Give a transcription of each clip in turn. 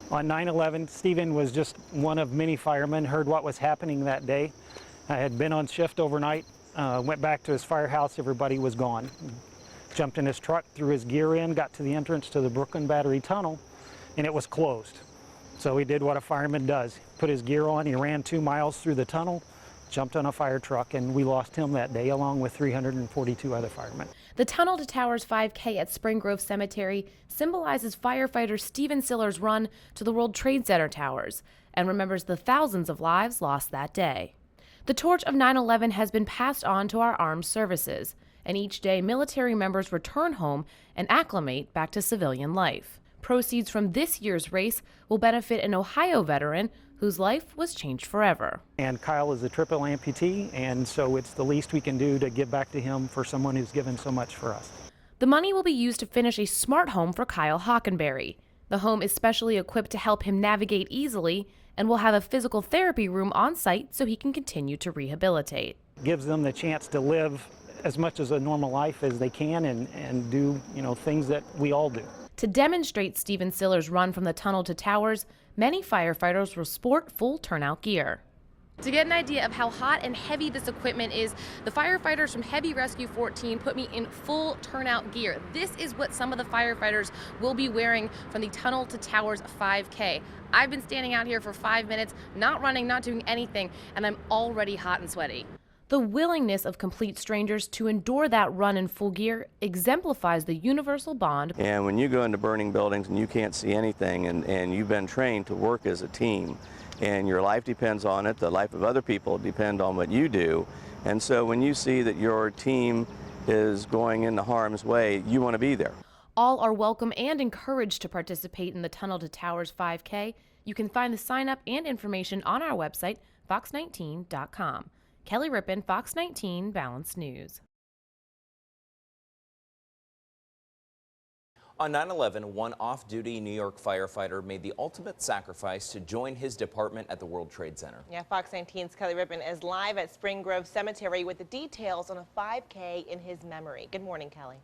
On 9/11, Stephen was just one of many firemen, heard what was happening that day. I had been on shift overnight, went back to his firehouse, everybody was gone. Jumped in his truck, threw his gear in, got to the entrance to the Brooklyn Battery Tunnel, and it was closed. So he did what a fireman does. Put his gear on, he ran 2 miles through the tunnel, jumped on a fire truck, and we lost him that day along with 342 other firemen. The Tunnel to Towers 5K at Spring Grove Cemetery symbolizes firefighter Stephen Siller's run to the World Trade Center towers and remembers the thousands of lives lost that day. The torch of 9/11 has been passed on to our armed services, and each day military members return home and acclimate back to civilian life. Proceeds from this year's race will benefit an Ohio veteran whose life was changed forever. And Kyle is a triple amputee, and so it's the least we can do to give back to him for someone who's given so much for us. The money will be used to finish a smart home for Kyle Hockenberry. The home is specially equipped to help him navigate easily and will have a physical therapy room on site so he can continue to rehabilitate. Gives them the chance to live as much as a normal life as they can and do, things that we all do. To demonstrate Stephen Siller's run from the tunnel to towers, many firefighters will sport full turnout gear. To get an idea of how hot and heavy this equipment is, the firefighters from Heavy Rescue 14 put me in full turnout gear. This is what some of the firefighters will be wearing from the Tunnel to Towers 5K. I've been standing out here for 5 minutes, not running, not doing anything, and I'm already hot and sweaty. The willingness of complete strangers to endure that run in full gear exemplifies the universal bond. And when you go into burning buildings and you can't see anything and you've been trained to work as a team and your life depends on it, the life of other people depend on what you do. And so when you see that your team is going into harm's way, you want to be there. All are welcome and encouraged to participate in the Tunnel to Towers 5K. You can find the sign up and information on our website, fox19.com. Kelly Rippin, Fox 19 Balance News. On 9/11, one off-duty New York firefighter made the ultimate sacrifice to join his department at the World Trade Center. Yeah, Fox 19's Kelly Rippin is live at Spring Grove Cemetery with the details on a 5K in his memory. Good morning, Kelly.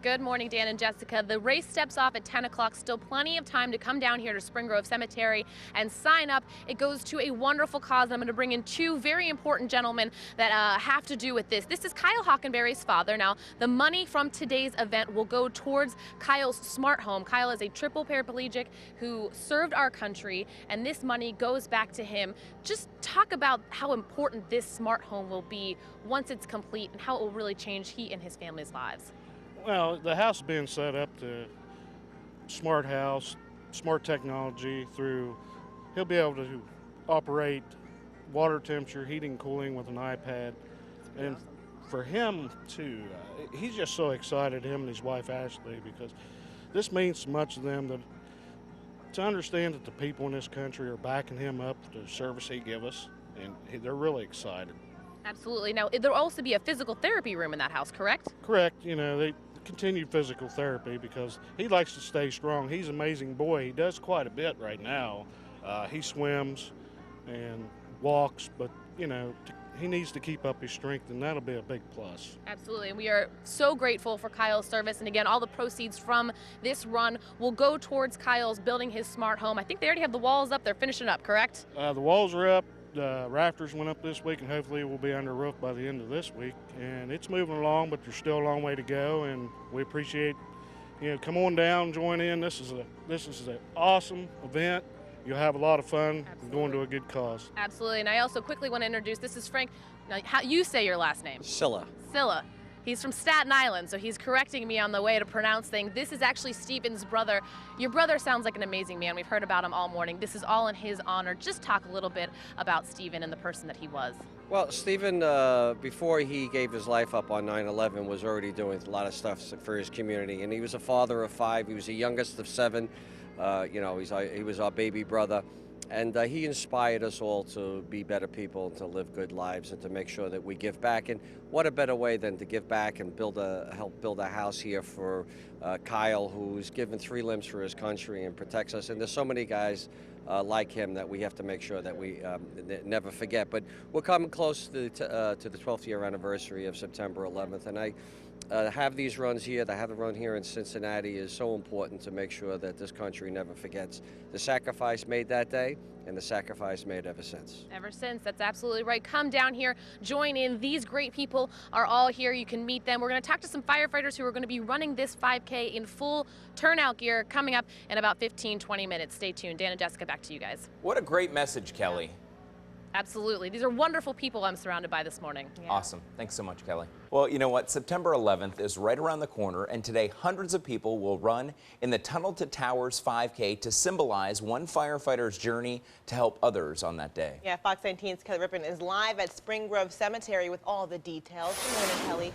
Good morning, Dan and Jessica. The race steps off at 10 o'clock. Still plenty of time to come down here to Spring Grove Cemetery and sign up. It goes to a wonderful cause. I'm going to bring in two very important gentlemen that have to do with this. This is Kyle Hockenberry's father. Now, the money from today's event will go towards Kyle's smart home. Kyle is a triple paraplegic who served our country, and this money goes back to him. Just talk about how important this smart home will be once it's complete and how it will really change he and his family's lives. Well, the house is being set up to smart house, smart technology through, he'll be able to operate water temperature, heating, cooling with an iPad. And for him too, he's just so excited, him and his wife Ashley, because this means so much to them that to understand that the people in this country are backing him up for the service he gives us, and they're really excited. Absolutely. Now, there'll also be a physical therapy room in that house, correct? Correct. They continued physical therapy because he likes to stay strong. He's an amazing boy. He does quite a bit right now. He swims and walks, but he needs to keep up his strength, and that'll be a big plus. Absolutely, and we are so grateful for Kyle's service. And again, all the proceeds from this run will go towards Kyle's building his smart home. I think they already have the walls up. They're finishing up, correct? The walls are up. The rafters went up this week, and hopefully it will be under roof by the end of this week. And it's moving along, but there's still a long way to go. And we appreciate, come on down, join in. This is an awesome event. You'll have a lot of fun. Going to a good cause. Absolutely. And I also quickly want to introduce. This is Frank. Now, how you say your last name? Scylla. Scylla. He's from Staten Island, so he's correcting me on the way to pronounce things. This is actually Stephen's brother. Your brother sounds like an amazing man. We've heard about him all morning. This is all in his honor. Just talk a little bit about Stephen and the person that he was. Well, Stephen, before he gave his life up on 9/11, was already doing a lot of stuff for his community. And he was a father of 5. He was the youngest of 7. He was our baby brother. And he inspired us all to be better people, to live good lives, and to make sure that we give back. And what a better way than to give back and help build a house here for Kyle, who's given 3 limbs for his country and protects us. And there's so many guys like him that we have to make sure that we never forget. But we're coming close to the 12th year anniversary of September 11th, and have these runs here, to have the run here in Cincinnati is so important to make sure that this country never forgets the sacrifice made that day and the sacrifice made ever since. Ever since, that's absolutely right. Come down here, join in. These great people are all here. You can meet them. We're going to talk to some firefighters who are going to be running this 5K in full turnout gear coming up in about 15-20 minutes. Stay tuned. Dan and Jessica, back to you guys. What a great message, Kelly. Absolutely. These are wonderful people I'm surrounded by this morning. Yeah. Awesome. Thanks so much, Kelly. Well, you know what? September 11th is right around the corner, and today hundreds of people will run in the Tunnel to Towers 5K to symbolize one firefighter's journey to help others on that day. Yeah, Fox 19's Kelly Rippon is live at Spring Grove Cemetery with all the details. Good morning, Kelly.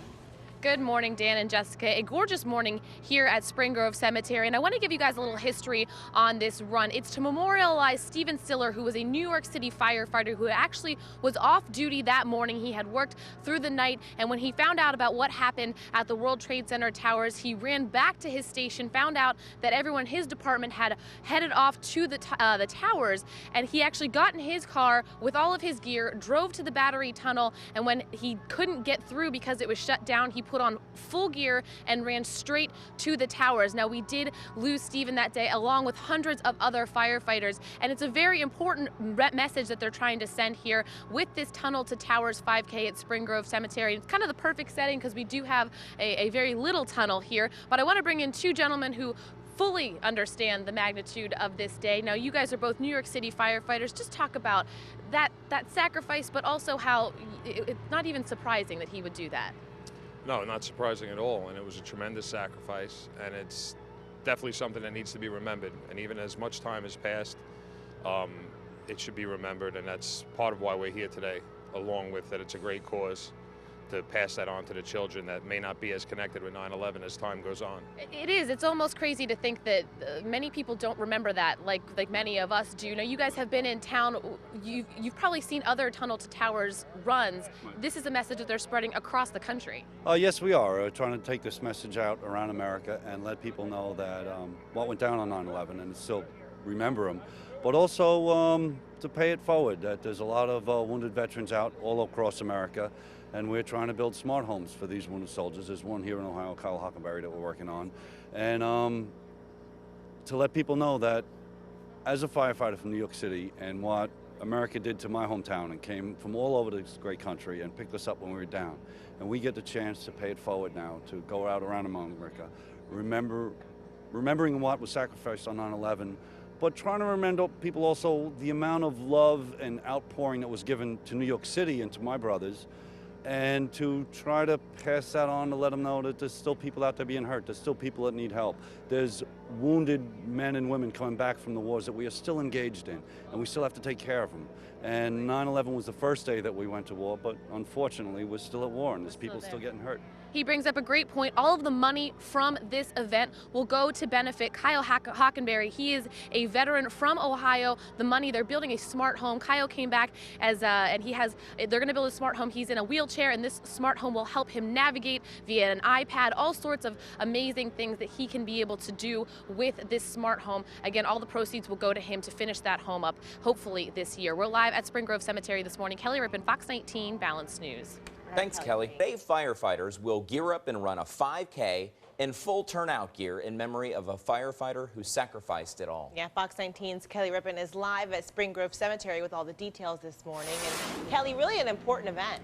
Good morning, Dan and Jessica. A gorgeous morning here at Spring Grove Cemetery, and I want to give you guys a little history on this run. It's to memorialize Stephen Stiller, who was a New York City firefighter who actually was off duty that morning. He had worked through the night, and when he found out about what happened at the World Trade Center towers, he ran back to his station, found out that everyone in his department had headed off to the towers, and he actually got in his car with all of his gear, drove to the Battery Tunnel, and when he couldn't get through because it was shut down, he put on full gear and ran straight to the towers. Now, we did lose Stephen that day along with hundreds of other firefighters, and it's a very important message that they're trying to send here with this Tunnel to Towers 5K at Spring Grove Cemetery. It's kind of the perfect setting because we do have a very little tunnel here, but I want to bring in two gentlemen who fully understand the magnitude of this day. Now, you guys are both New York City firefighters. Just talk about that sacrifice, but also how it's not even surprising that he would do that. No, not surprising at all, and it was a tremendous sacrifice, and it's definitely something that needs to be remembered. And even as much time has passed, it should be remembered, and that's part of why we're here today, along with that it's a great cause to pass that on to the children that may not be as connected with 9/11 as time goes on. It is. It's almost crazy to think that many people don't remember that, like many of us do. Now, you guys have been in town. You've probably seen other Tunnel to Towers runs. This is a message that they're spreading across the country. Yes, we are trying to take this message out around America and let people know that what went down on 9/11 and still remember them, but also to pay it forward, that there's a lot of wounded veterans out all across America, and we're trying to build smart homes for these wounded soldiers. There's one here in Ohio, Kyle Hockenberry, that we're working on, and to let people know that as a firefighter from New York City and what America did to my hometown and came from all over this great country and picked us up when we were down, and we get the chance to pay it forward now, to go out around America, remembering what was sacrificed on 9/11, but trying to remember people also the amount of love and outpouring that was given to New York City and to my brothers, and to try to pass that on to let them know that there's still people out there being hurt. There's still people that need help. There's wounded men and women coming back from the wars that we are still engaged in, and we still have to take care of them. And 9/11 was the first day that we went to war, but unfortunately we're still at war, and there's people still getting hurt. He brings up a great point. All of the money from this event will go to benefit Kyle Hockenberry. He is a veteran from Ohio. The money, they're building a smart home. Kyle came back and they're going to build a smart home. He's in a wheelchair, and this smart home will help him navigate via an iPad, all sorts of amazing things that he can be able to do with this smart home. Again, all the proceeds will go to him to finish that home up, hopefully this year. We're live at Spring Grove Cemetery this morning. Kelly Rippon, Fox 19, Balance News. Thanks, Kelly. Today, firefighters will gear up and run a 5K in full turnout gear in memory of a firefighter who sacrificed it all. Yeah, Fox 19's Kelly Rippon is live at Spring Grove Cemetery with all the details this morning. And Kelly, really an important event.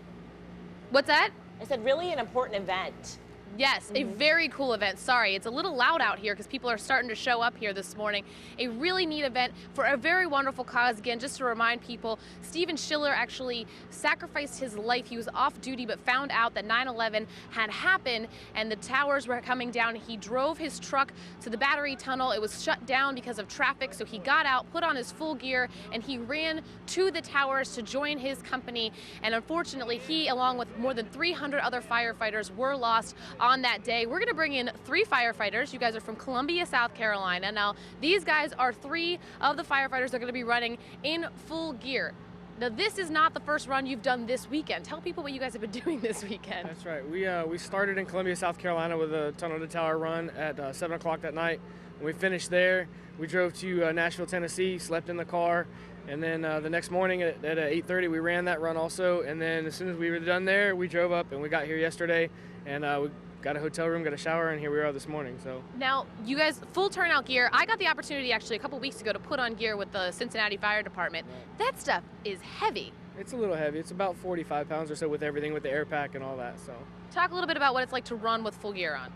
What's that? I said really an important event. Yes, a very cool event. Sorry, it's a little loud out here because people are starting to show up here this morning. A really neat event for a very wonderful cause. Again, just to remind people, Stephen Stiller actually sacrificed his life. He was off duty but found out that 9/11 had happened and the towers were coming down. He drove his truck to the Battery Tunnel. It was shut down because of traffic, so he got out, put on his full gear, and he ran to the towers to join his company. And unfortunately, he, along with more than 300 other firefighters, were lost on that day. We're going to bring in 3 firefighters. You guys are from Columbia, South Carolina. Now, these guys are 3 of the firefighters that are going to be running in full gear. Now, this is not the first run you've done this weekend. Tell people what you guys have been doing this weekend. That's right. We started in Columbia, South Carolina with a Tunnel to Tower run at 7 o'clock that night. When we finished there, we drove to Nashville, Tennessee, slept in the car, and then the next morning at 8:30 we ran that run also. And then as soon as we were done there, we drove up and we got here yesterday, and we got a hotel room, got a shower, and here we are this morning. So Now, you guys, full turnout gear. I got the opportunity actually a couple weeks ago to put on gear with the Cincinnati Fire Department. That stuff is heavy. it's a little heavy. It's about 45 pounds or so with everything, with the air pack and all that. So Talk a little bit about what it's like to run with full gear on.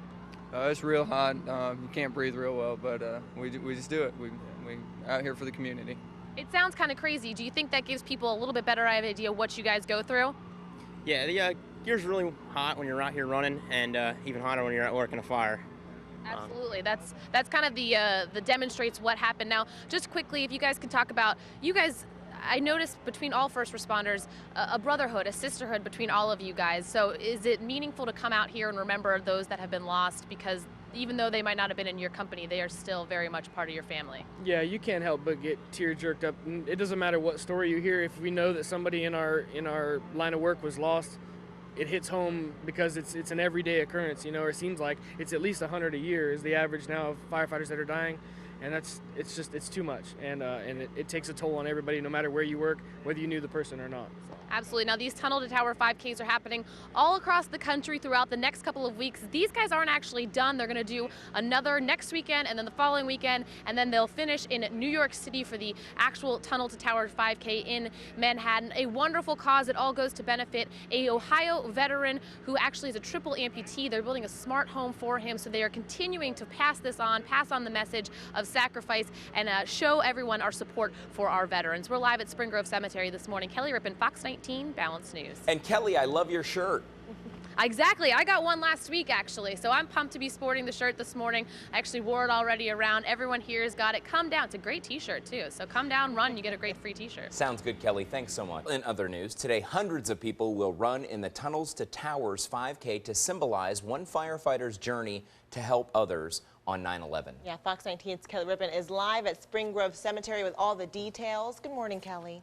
It's real hot. You can't breathe real well, but we just do it. We out here for the community. It sounds kind of crazy. Do you think that gives people a little bit better idea what you guys go through? Yeah, the gear's really hot when you're out here running, and even hotter when you're at work in a fire. Absolutely. That's kind of the demonstrates what happened. Now, just quickly, if you guys can talk about, you guys, I noticed between all first responders, a brotherhood, a sisterhood between all of you guys. So is it meaningful to come out here and remember those that have been lost? Because even though they might not have been in your company, they are still very much part of your family. yeah, you can't help but get tear-jerked up. It doesn't matter what story you hear. If we know that somebody in our line of work was lost, it hits home because it's an everyday occurrence. You know, or it seems like it's at least 100 a year is the average now of firefighters that are dying, and it's too much, and it takes a toll on everybody, no matter where you work, whether you knew the person or not. So. Absolutely. Now, these Tunnel to Tower 5Ks are happening all across the country throughout the next couple of weeks. These guys aren't actually done. They're going to do another next weekend and then the following weekend, and then they'll finish in New York City for the actual Tunnel to Tower 5K in Manhattan. A wonderful cause. It all goes to benefit a Ohio veteran who actually is a triple amputee. They're building a smart home for him, so they are continuing to pass on the message of sacrifice, and show everyone our support for our veterans. We're live at Spring Grove Cemetery this morning. Kelly Rippin, FOX19. Balance News. And Kelly, I love your shirt. Exactly. I got one last week, actually, so I'm pumped to be sporting the shirt this morning. I actually wore it already around. Everyone here has got it. Come down. It's a great t-shirt, too, so come down, run, you get a great free t-shirt. Sounds good, Kelly. Thanks so much. In other news, today hundreds of people will run in the Tunnels to Towers 5K to symbolize one firefighter's journey to help others on 9/11. Yeah, Fox 19's Kelly Rippin is live at Spring Grove Cemetery with all the details. Good morning, Kelly.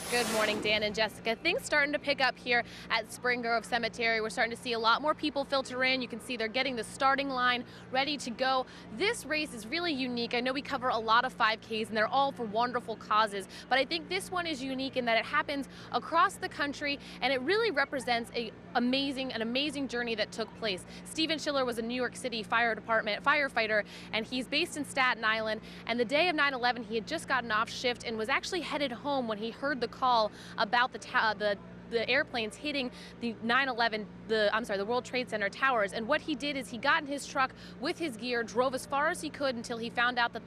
Good morning, Dan and Jessica. Things starting to pick up here at Spring Grove Cemetery. We're starting to see a lot more people filter in. You can see they're getting the starting line ready to go. This race is really unique. I know we cover a lot of 5Ks and they're all for wonderful causes, but I think this one is unique in that it happens across the country and it really represents an amazing journey that took place. Steven Schiller was a New York City Fire Department firefighter, and he's based in Staten Island, and the day of 9/11 he had just gotten off shift and was actually headed home when he heard the call about the airplanes hitting the the World Trade Center towers. And what he did is he got in his truck with his gear, drove as far as he could until he found out that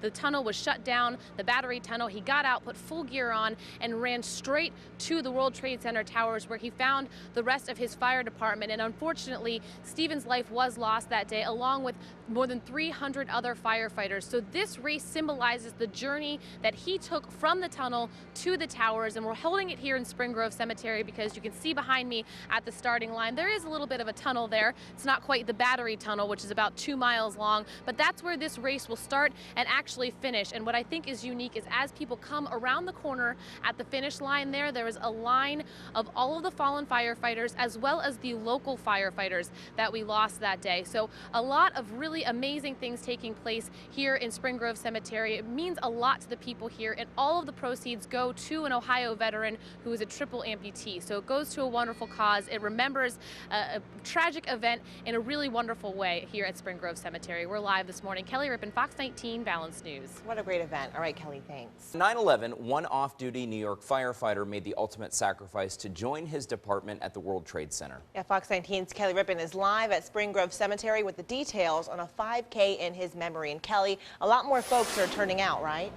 the tunnel was shut down, the battery tunnel. He got out, put full gear on, and ran straight to the World Trade Center towers, where he found the rest of his fire department. And unfortunately, Steven's life was lost that day, along with more than 300 other firefighters. So this race symbolizes the journey that he took from the tunnel to the towers, and we're holding it here in Spring Grove Cemetery because you can see behind me at the starting line there is a little bit of a tunnel there. It's not quite the battery tunnel, which is about 2 miles long, but that's where this race will start and actually finish. And what I think is unique is as people come around the corner at the finish line there is a line of all of the fallen firefighters as well as the local firefighters that we lost that day. So a lot of really amazing things taking place here in Spring Grove Cemetery. It means a lot to the people here, and all of the proceeds go to an Ohio veteran who is a triple amputee. So it goes to a wonderful cause. It remembers a tragic event in a really wonderful way here at Spring Grove Cemetery. We're live this morning. Kelly Rippin, FOX19 Balance News. What a great event. All right, Kelly, thanks. 9/11, one off-duty New York firefighter made the ultimate sacrifice to join his department at the World Trade Center. Yeah, Fox 19's Kelly Rippin is live at Spring Grove Cemetery with the details on a 5K in his memory. And Kelly, a lot more folks are turning out, right?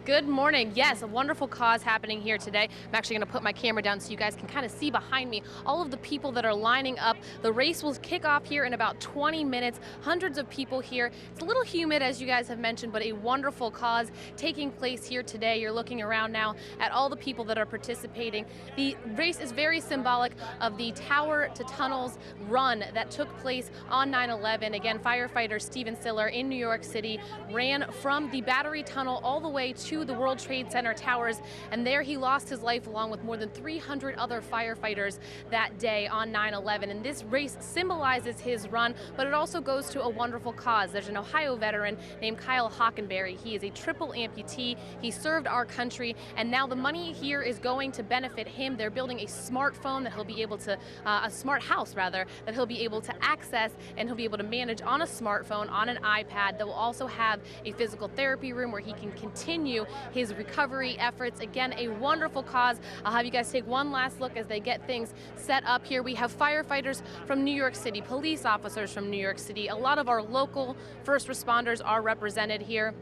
Good morning. Yes, a wonderful cause happening here today. I'm actually going to put my camera down so you guys can kind of see behind me all of the people that are lining up. The race will kick off here in about 20 minutes. Hundreds of people here. It's a little humid, as you guys have mentioned, but a wonderful cause taking place here today. You're looking around now at all the people that are participating. The race is very symbolic of the Tower to Tunnels run that took place on 9/11. Again, firefighter Steven Schiller in New York City ran from the battery tunnel all the way to to the World Trade Center towers, and there he lost his life along with more than 300 other firefighters that day on 9/11. And this race symbolizes his run, but it also goes to a wonderful cause. There's an Ohio veteran named Kyle Hockenberry. He is a triple amputee. He served our country, and now the money here is going to benefit him. They're building a smartphone that he'll be able to, a smart house rather, that he'll be able to access, and he'll be able to manage on a smartphone, on an iPad, that will also have a physical therapy room where he can continue his recovery efforts. Again, a wonderful cause. I'll have you guys take one last look as they get things set up here. We have firefighters from New York City, police officers from New York City. A lot of our local first responders are represented here,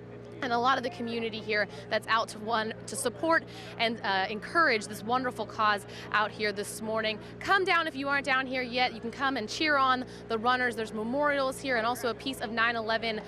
and a lot of the community here that's out to support and encourage this wonderful cause out here this morning. Come down if you aren't down here yet. You can come and cheer on the runners. There's memorials here and also a piece of 9/11,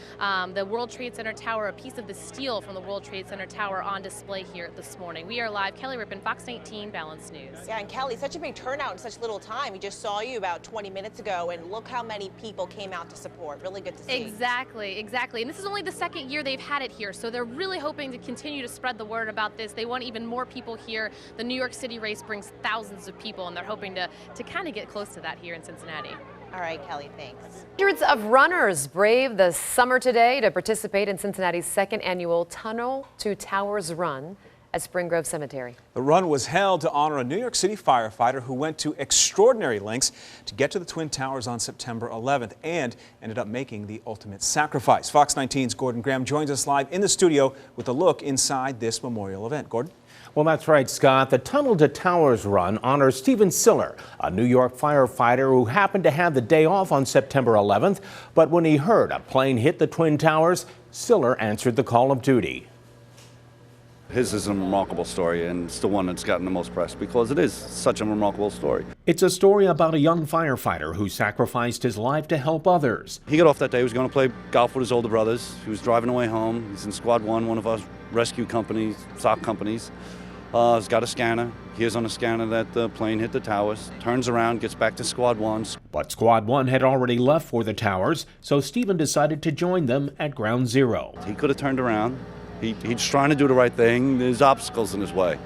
the World Trade Center tower, a piece of the steel from the World Trade Center tower on display here this morning. We are live. Kelly Rippon, Fox 19 Balance News. Yeah, and Kelly, such a big turnout in such little time. We just saw you about 20 minutes ago, and look how many people came out to support. Really good to see. Exactly, exactly. And this is only the second year they've had it here, so they're really hoping to continue to spread the word about this. They want even more people here. The New York City race brings thousands of people, and they're hoping to kind of get close to that here in Cincinnati. All right, Kelly, thanks. Hundreds of runners braved the summer today to participate in Cincinnati's second annual Tunnel to Towers Run at Spring Grove Cemetery. The run was held to honor a New York City firefighter who went to extraordinary lengths to get to the Twin Towers on September 11th and ended up making the ultimate sacrifice. Fox 19's Gordon Graham joins us live in the studio with a look inside this memorial event. Gordon? Well, that's right, Scott. The Tunnel to Towers run honors Stephen Siller, a New York firefighter who happened to have the day off on September 11th. But when he heard a plane hit the Twin Towers, Siller answered the call of duty. His is a remarkable story, and it's the one that's gotten the most press because it is such a remarkable story. It's a story about a young firefighter who sacrificed his life to help others. He got off that day. He was going to play golf with his older brothers. He was driving away home. He's in Squad 1, one of our rescue companies, SOC companies. He's got a scanner. Here's on the scanner that the plane hit the towers. Turns around, gets back to Squad 1. But Squad 1 had already left for the towers, so Stephen decided to join them at Ground Zero. He could have turned around. He's trying to do the right thing. There's obstacles in his way.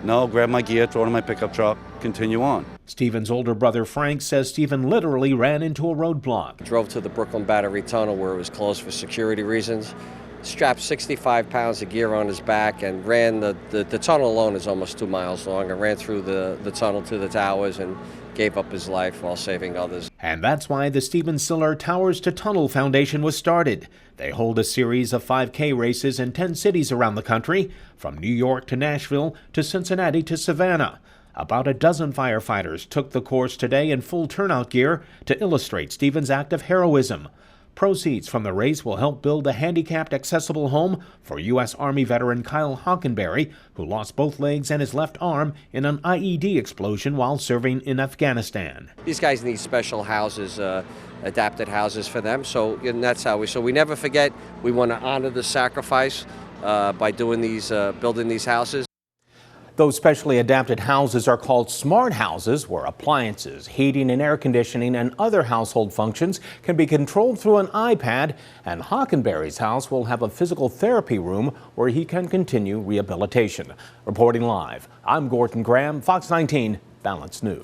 No, grab my gear, throw it in my pickup truck, continue on. Stephen's older brother Frank says Stephen literally ran into a roadblock. Drove to the Brooklyn Battery Tunnel where it was closed for security reasons. Strapped 65 pounds of gear on his back and ran the tunnel alone is almost 2 miles long, and ran through the tunnel to the towers and gave up his life while saving others. And that's why the Stephen Siller Towers to Tunnel Foundation was started. They hold a series of 5K races in 10 cities around the country, from New York to Nashville to Cincinnati to Savannah. About a dozen firefighters took the course today in full turnout gear to illustrate Stephen's act of heroism. Proceeds from the race will help build a handicapped accessible home for U.S. Army veteran Kyle Hockenberry, who lost both legs and his left arm in an IED explosion while serving in Afghanistan. These guys need special houses, adapted houses for them, so and that's how we never forget. We want to honor the sacrifice by doing these, building these houses. Those specially adapted houses are called smart houses, where appliances, heating and air conditioning and other household functions can be controlled through an iPad. And Hockenberry's house will have a physical therapy room where he can continue rehabilitation. Reporting live, I'm Gordon Graham, Fox 19 Balance News.